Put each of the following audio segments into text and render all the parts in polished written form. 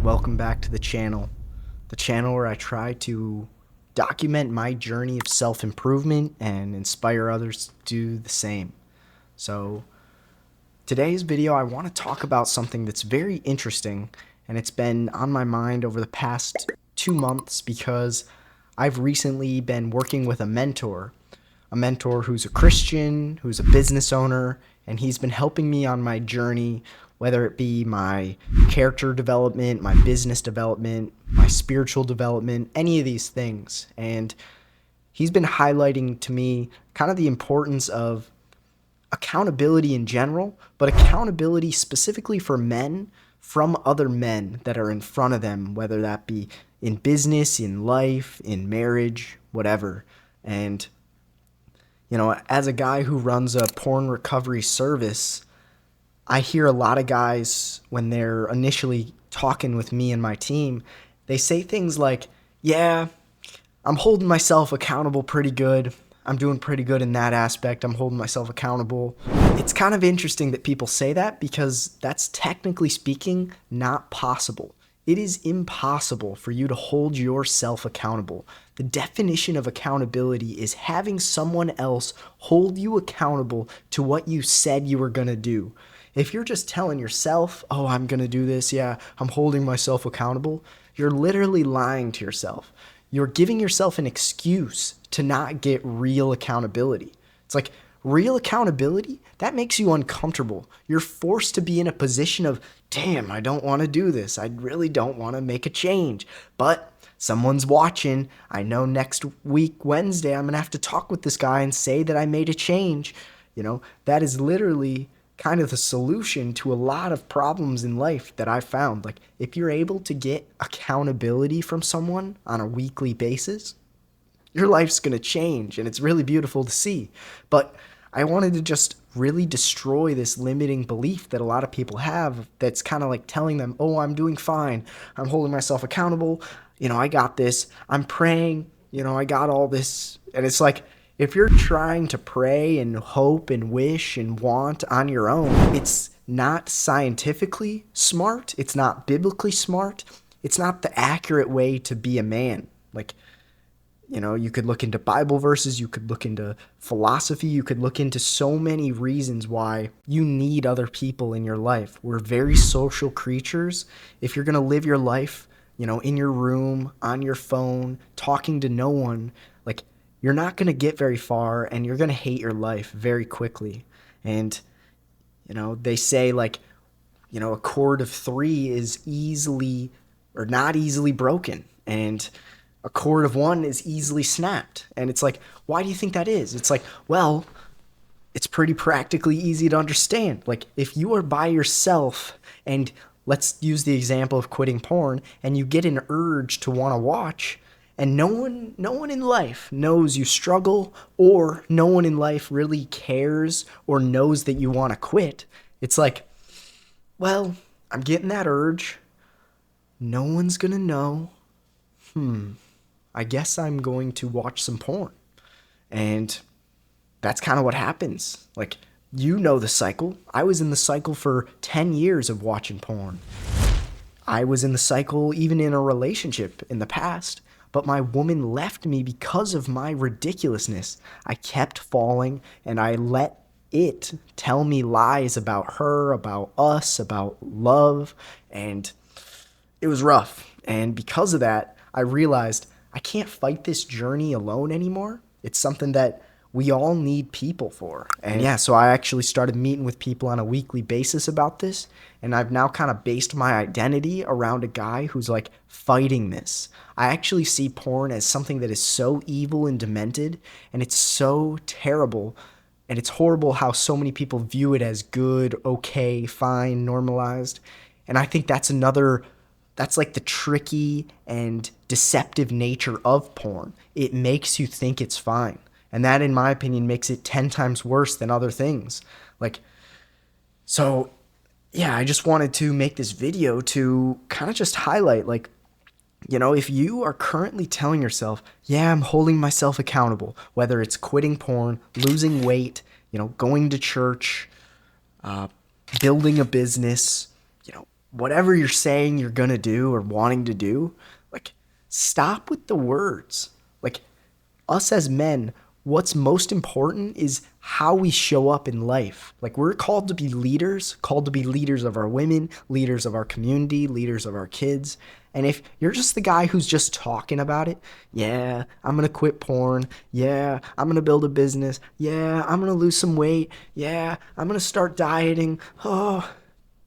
welcome back to the channel where I try to document my journey of self-improvement and inspire others to do the same. So today's video, I want to talk about something that's very interesting, and it's been on my mind over the past 2 months because I've recently been working with a mentor who's a Christian, who's a business owner, and he's been helping me on my journey, whether it be my character development, my business development, my spiritual development, any of these things. And he's been highlighting to me kind of the importance of accountability in general, but accountability specifically for men from other men that are in front of them, whether that be in business, in life, in marriage, whatever. And you know, as a guy who runs a porn recovery service, I hear a lot of guys when they're initially talking with me and my team, they say things like, yeah, I'm holding myself accountable pretty good. I'm doing pretty good in that aspect. I'm holding myself accountable. It's kind of interesting that people say that because that's technically speaking not possible. It is impossible for you to hold yourself accountable. The definition of accountability is having someone else hold you accountable to what you said you were going to do. If you're just telling yourself, oh, I'm going to do this, yeah, I'm holding myself accountable, you're literally lying to yourself. You're giving yourself an excuse to not get real accountability. It's like real accountability, that makes you uncomfortable. You're forced to be in a position of, damn, I don't want to do this. I really don't want to make a change. But someone's watching. I know next week, Wednesday, I'm going to have to talk with this guy and say that I made a change. You know, that is literally kind of the solution to a lot of problems in life that I've found. Like, if you're able to get accountability from someone on a weekly basis, your life's going to change, and it's really beautiful to see. But I wanted to just really destroy this limiting belief that a lot of people have that's kind of like telling them, oh, I'm doing fine. I'm holding myself accountable. You know, I got this. I'm praying. You know, I got all this. And it's like, if you're trying to pray and hope and wish and want on your own, it's not scientifically smart. It's not biblically smart. It's not the accurate way to be a man. Like, you know, you could look into Bible verses, you could look into philosophy, you could look into so many reasons why you need other people in your life. We're very social creatures. If you're going to live your life, you know, in your room, on your phone, talking to no one, like, you're not going to get very far, and you're going to hate your life very quickly. And, you know, they say, like, you know, a cord of 3 is easily or not easily broken, and a cord of 1 is easily snapped. And it's like, why do you think that is? It's like, well, it's pretty practically easy to understand. Like, if you are by yourself, and let's use the example of quitting porn, and you get an urge to want to watch, and no one in life knows you struggle, or no one in life really cares or knows that you want to quit. It's like, well, I'm getting that urge. No one's going to know. I guess I'm going to watch some porn. And that's kind of what happens. Like, you know the cycle. I was in the cycle for 10 years of watching porn. I was in the cycle even in a relationship in the past. But my woman left me because of my ridiculousness. I kept falling, and I let it tell me lies about her, about us, about love, and it was rough. And because of that, I realized I can't fight this journey alone anymore. It's something that we all need people for. And yeah, so I actually started meeting with people on a weekly basis about this, and I've now kind of based my identity around a guy who's like fighting this. I actually see porn as something that is so evil and demented, and it's so terrible, and it's horrible how so many people view it as good, okay, fine, normalized. And I think that's like the tricky and deceptive nature of porn. It makes you think it's fine. And that, in my opinion, makes it 10 times worse than other things. Like, so, yeah, I just wanted to make this video to kind of just highlight, like, you know, if you are currently telling yourself, yeah, I'm holding myself accountable, whether it's quitting porn, losing weight, you know, going to church, building a business, you know, whatever you're saying you're going to do or wanting to do, like, stop with the words. Like, us as men, what's most important is how we show up in life. Like, we're called to be leaders of our women, leaders of our community, leaders of our kids. And if you're just the guy who's just talking about it, yeah, I'm going to quit porn. Yeah, I'm going to build a business. Yeah, I'm going to lose some weight. Yeah, I'm going to start dieting. Oh,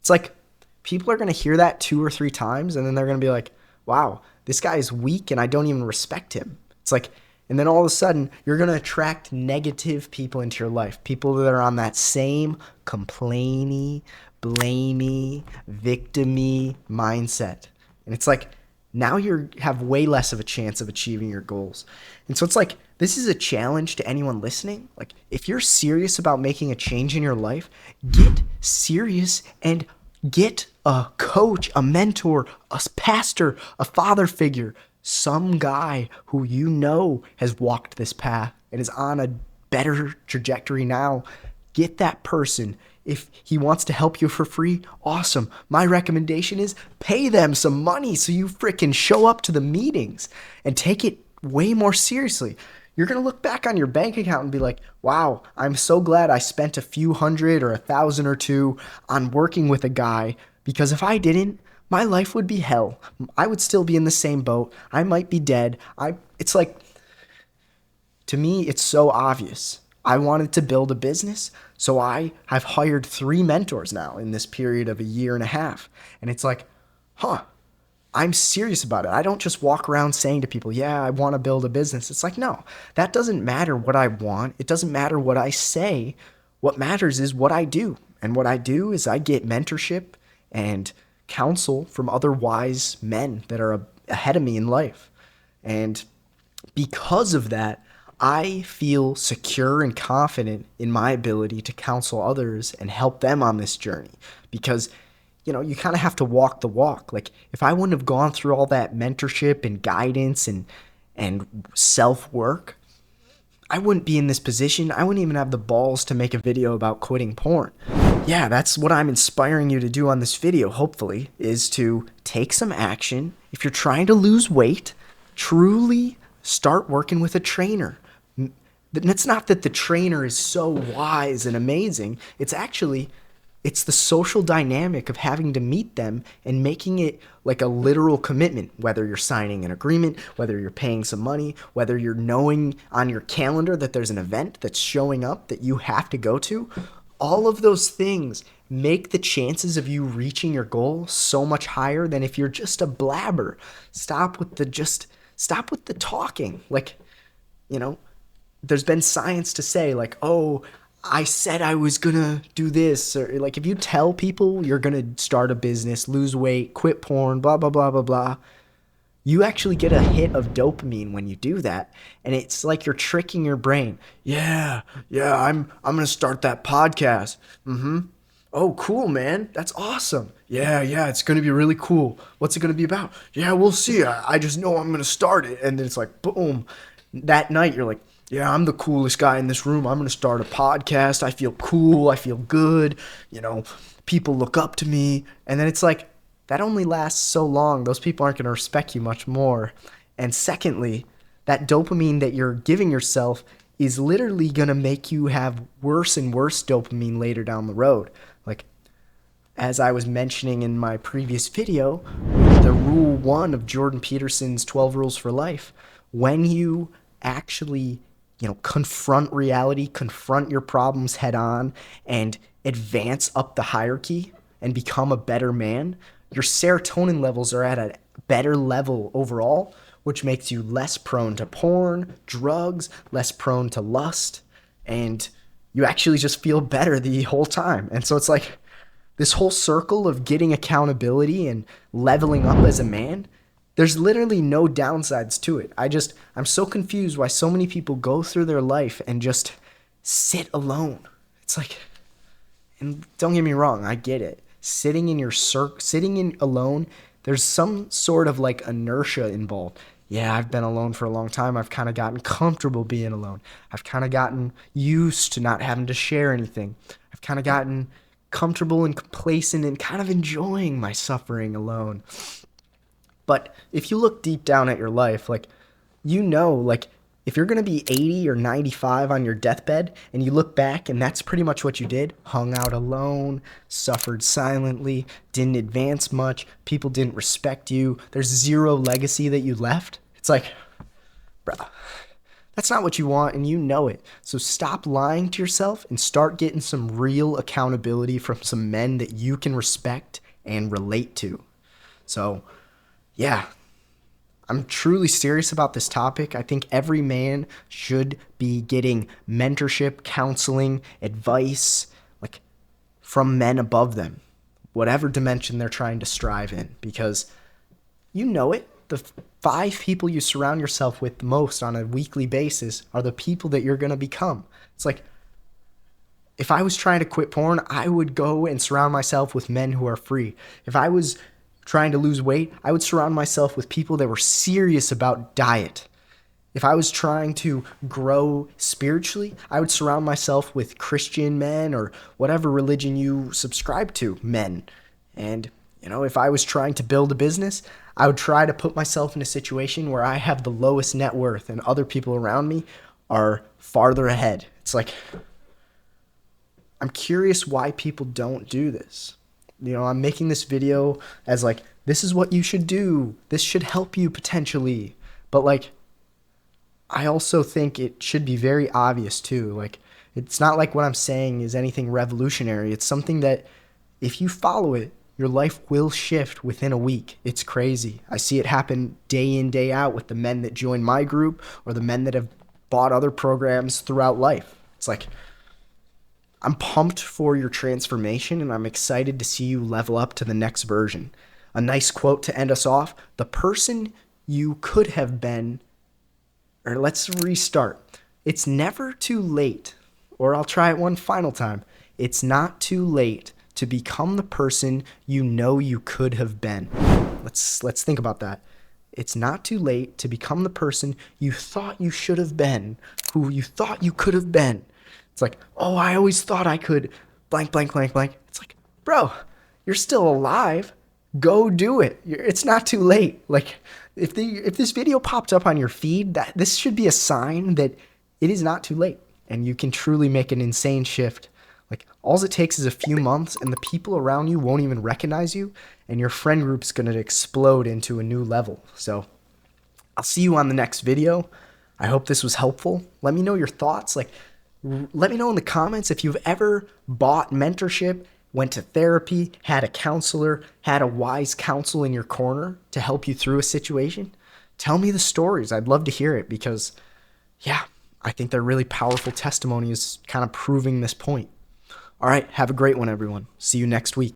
it's like people are going to hear that 2 or 3 times and then they're going to be like, wow, this guy is weak and I don't even respect him. It's like, and then all of a sudden you're going to attract negative people into your life. People that are on that same complainy, blamey, victimy mindset. And it's like, now you have way less of a chance of achieving your goals. And so it's like, this is a challenge to anyone listening. Like, if you're serious about making a change in your life, get serious and get a coach, a mentor, a pastor, a father figure, some guy who you know has walked this path and is on a better trajectory now. Get that person. If he wants to help you for free, awesome. My recommendation is pay them some money so you freaking show up to the meetings and take it way more seriously. You're going to look back on your bank account and be like, wow, I'm so glad I spent a few hundred or 1,000 or two on working with a guy, because if I didn't, my life would be hell. I would still be in the same boat. I might be dead. It's like, to me, it's so obvious. I wanted to build a business, so I have hired 3 mentors now in this period of a year and a half. And it's like, I'm serious about it. I don't just walk around saying to people, yeah, I want to build a business. It's like, no, that doesn't matter what I want. It doesn't matter what I say. What matters is what I do. And what I do is I get mentorship and counsel from other wise men that are ahead of me in life. And because of that, I feel secure and confident in my ability to counsel others and help them on this journey, because you kind of have to walk the walk. Like, if I wouldn't have gone through all that mentorship and guidance and self-work, I wouldn't be in this position. I wouldn't even have the balls to make a video about quitting porn. Yeah, that's what I'm inspiring you to do on this video, hopefully, is to take some action. If you're trying to lose weight, truly start working with a trainer. It's not that the trainer is so wise and amazing. It's the social dynamic of having to meet them and making it like a literal commitment, whether you're signing an agreement, whether you're paying some money, whether you're knowing on your calendar that there's an event that's showing up that you have to go to. All of those things make the chances of you reaching your goal so much higher than if you're just a blabber. Stop with the talking. Like, there's been science to say, like, oh, I said I was gonna do this, or like, if you tell people you're gonna start a business, lose weight, quit porn, blah blah blah blah blah, you actually get a hit of dopamine when you do that, and it's like you're tricking your brain. Yeah, I'm gonna start that podcast. Oh, cool, man, that's awesome. Yeah, it's gonna be really cool. What's it gonna be about? Yeah, we'll see. I just know I'm gonna start it, and then it's like, boom. That night you're like, yeah, I'm the coolest guy in this room. I'm going to start a podcast. I feel cool. I feel good. People look up to me. And then it's like, that only lasts so long. Those people aren't going to respect you much more. And secondly, that dopamine that you're giving yourself is literally going to make you have worse and worse dopamine later down the road. Like, as I was mentioning in my previous video, the rule 1 of Jordan Peterson's 12 Rules for Life, when you actually confront reality, confront your problems head on, and advance up the hierarchy and become a better man, your serotonin levels are at a better level overall, which makes you less prone to porn, drugs, less prone to lust, and you actually just feel better the whole time. And so it's like this whole circle of getting accountability and leveling up as a man. There's literally no downsides to it. I'm so confused why so many people go through their life and just sit alone. It's like, and don't get me wrong, I get it. Sitting in alone, there's some sort of like inertia involved. Yeah, I've been alone for a long time. I've kind of gotten comfortable being alone. I've kind of gotten used to not having to share anything. I've kind of gotten comfortable and complacent and kind of enjoying my suffering alone. But if you look deep down at your life, like, like, if you're going to be 80 or 95 on your deathbed and you look back and that's pretty much what you did, hung out alone, suffered silently, didn't advance much, people didn't respect you, there's zero legacy that you left. It's like, bruh, that's not what you want and you know it. So stop lying to yourself and start getting some real accountability from some men that you can respect and relate to. So, yeah. I'm truly serious about this topic. I think every man should be getting mentorship, counseling, advice, like, from men above them, whatever dimension they're trying to strive in, because you know it. The 5 people you surround yourself with the most on a weekly basis are the people that you're going to become. It's like, if I was trying to quit porn, I would go and surround myself with men who are free. If I was trying to lose weight, I would surround myself with people that were serious about diet. If I was trying to grow spiritually, I would surround myself with Christian men or whatever religion you subscribe to, men. And, if I was trying to build a business, I would try to put myself in a situation where I have the lowest net worth and other people around me are farther ahead. It's like, I'm curious why people don't do this. I'm making this video as like, this is what you should do. This should help you potentially. But like, I also think it should be very obvious too. Like, it's not like what I'm saying is anything revolutionary. It's something that if you follow it, your life will shift within a week. It's crazy. I see it happen day in, day out with the men that join my group or the men that have bought other programs throughout life. It's like, I'm pumped for your transformation and I'm excited to see you level up to the next version. A nice quote to end us off: the person you could have been, or let's restart. It's never too late, or I'll try it one final time. It's not too late to become the person you know you could have been. Let's think about that. It's not too late to become the person you thought you should have been, who you thought you could have been. It's like, oh, I always thought I could blank, blank, blank, blank. It's like, bro, you're still alive. Go do it. It's not too late. Like, if this video popped up on your feed, this should be a sign that it is not too late and you can truly make an insane shift. Like, all it takes is a few months and the people around you won't even recognize you and your friend group's going to explode into a new level. So I'll see you on the next video. I hope this was helpful. Let me know your thoughts. Like, let me know in the comments if you've ever bought mentorship, went to therapy, had a counselor, had a wise counsel in your corner to help you through a situation. Tell me the stories. I'd love to hear it because, yeah, I think they're really powerful testimonies kind of proving this point. All right, have a great one, everyone. See you next week.